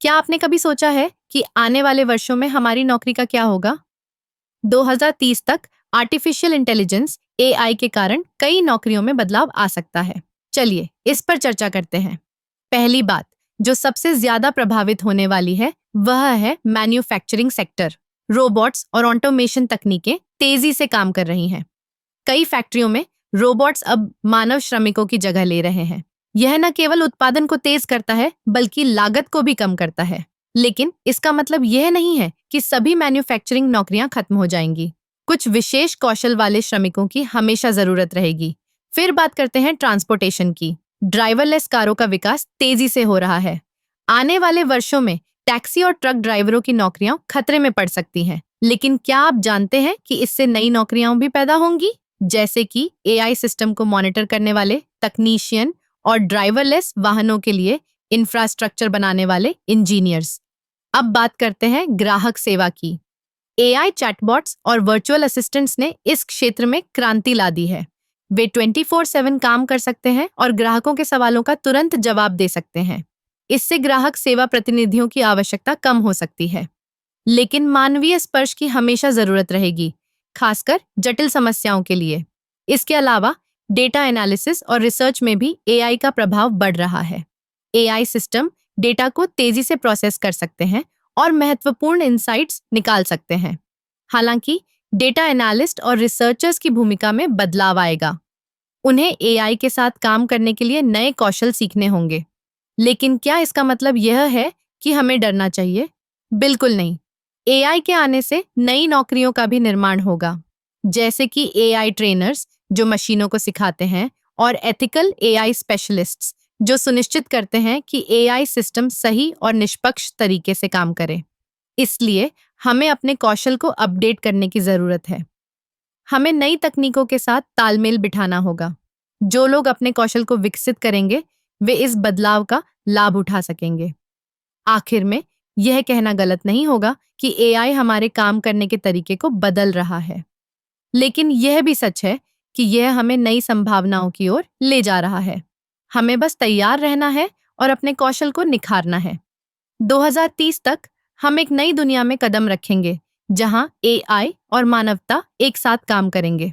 क्या आपने कभी सोचा है कि आने वाले वर्षों में हमारी नौकरी का क्या होगा? 2030 तक आर्टिफिशियल इंटेलिजेंस एआई के कारण कई नौकरियों में बदलाव आ सकता है। चलिए इस पर चर्चा करते हैं। पहली बात जो सबसे ज्यादा प्रभावित होने वाली है वह है मैन्युफैक्चरिंग सेक्टर। रोबोट्स और ऑटोमेशन तकनीकें तेजी से काम कर रही हैं। कई फैक्ट्रियों में रोबोट्स अब मानव श्रमिकों की जगह ले रहे हैं। यह न केवल उत्पादन को तेज करता है बल्कि लागत को भी कम करता है। लेकिन इसका मतलब यह नहीं है कि सभी मैन्युफैक्चरिंग नौकरियां खत्म हो जाएंगी। कुछ विशेष कौशल वाले श्रमिकों की हमेशा जरूरत रहेगी। फिर बात करते हैं ट्रांसपोर्टेशन की। ड्राइवरलेस कारों का विकास तेजी से हो रहा है। आने वाले वर्षों में टैक्सी और ट्रक ड्राइवरों की नौकरियां खतरे में पड़ सकती हैं। लेकिन क्या आप जानते हैं कि इससे नई नौकरियां भी पैदा होंगी, जैसे कि एआई सिस्टम को मॉनिटर करने वाले तकनीशियन और ड्राइवरलेस वाहनों के लिए इंफ्रास्ट्रक्चर बनाने वाले इंजीनियर्स। अब बात करते हैं ग्राहक सेवा की। एआई चैटबॉट्स और वर्चुअल असिस्टेंट्स ने इस क्षेत्र में क्रांति ला दी है। वे 24/7 काम कर सकते हैं और ग्राहकों के सवालों का तुरंत जवाब दे सकते हैं। इससे ग्राहक सेवा प्रतिनिधियों की आवश्यकता कम हो सकती है। लेकिन मानवीय स्पर्श की हमेशा जरूरत रहेगी, खासकर जटिल समस्याओं के लिए। इसके अलावा डेटा एनालिसिस और रिसर्च में भी एआई का प्रभाव बढ़ रहा है। एआई सिस्टम डेटा को तेजी से प्रोसेस कर सकते हैं और महत्वपूर्ण इंसाइट्स निकाल सकते हैं। हालांकि डेटा एनालिस्ट और रिसर्चर्स की भूमिका में बदलाव आएगा। उन्हें एआई के साथ काम करने के लिए नए कौशल सीखने होंगे। लेकिन क्या इसका मतलब यह है कि हमें डरना चाहिए? बिल्कुल नहीं। एआई के आने से नई नौकरियों का भी निर्माण होगा, जैसे कि एआई ट्रेनर्स जो मशीनों को सिखाते हैं और एथिकल एआई स्पेशलिस्ट्स जो सुनिश्चित करते हैं कि एआई सिस्टम सही और निष्पक्ष तरीके से काम करे। इसलिए हमें अपने कौशल को अपडेट करने की जरूरत है। हमें नई तकनीकों के साथ तालमेल बिठाना होगा। जो लोग अपने कौशल को विकसित करेंगे वे इस बदलाव का लाभ उठा सकेंगे। आखिर में यह कहना गलत नहीं होगा कि एआई हमारे काम करने के तरीके को बदल रहा है, लेकिन यह भी सच है कि यह हमें नई संभावनाओं की ओर ले जा रहा है। हमें बस तैयार रहना है और अपने कौशल को निखारना है। 2030 तक हम एक नई दुनिया में कदम रखेंगे, जहां एआई और मानवता एक साथ काम करेंगे।